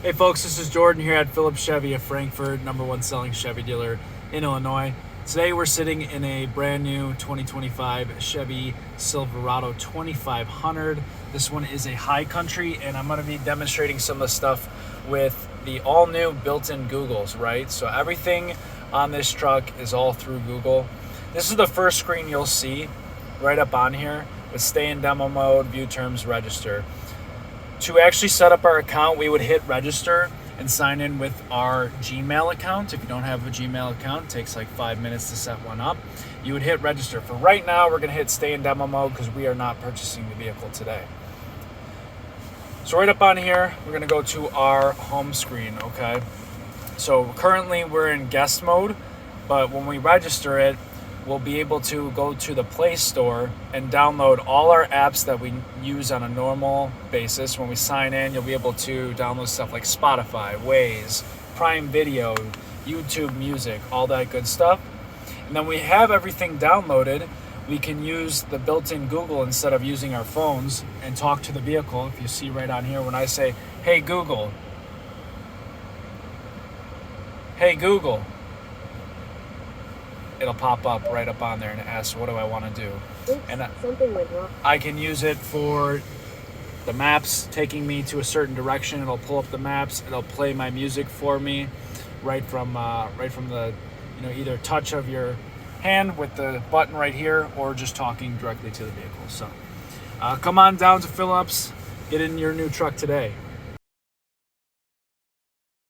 Hey folks, this is Jordan here at Phillips Chevy of Frankfort, #1 selling Chevy dealer in Illinois. Today we're sitting in a brand new 2025 Chevy Silverado 2500. This one is a high country, and I'm going to be demonstrating some of the stuff with the all new built-in Googles, right? So everything on this truck is all through Google. This is the first screen you'll see right up on here with stay in demo mode, view terms, register. To actually set up our account, we would hit register and sign in with our Gmail account. If you don't have a Gmail account, it takes like 5 minutes to set one up. You would hit register. For right now, we're going to hit stay in demo mode because we are not purchasing the vehicle today. So right up on here, we're going to go to our home screen, okay? So currently we're in guest mode, but when we register it, we'll be able to go to the Play Store and download all our apps that we use on a normal basis. When we sign in, you'll be able to download stuff like Spotify, Waze, Prime Video, YouTube Music, all that good stuff. And then we have everything downloaded. We can use the built-in Google instead of using our phones and talk to the vehicle. If you see right on here, when I say, "Hey Google," "Hey Google," it'll pop up right up on there and ask, what do I want to do? Oops, and something went wrong. I can use it for the maps taking me to a certain direction. It'll pull up the maps. It'll play my music for me right from the either touch of your hand with the button right here or just talking directly to the vehicle. So come on down to Phillips, get in your new truck today.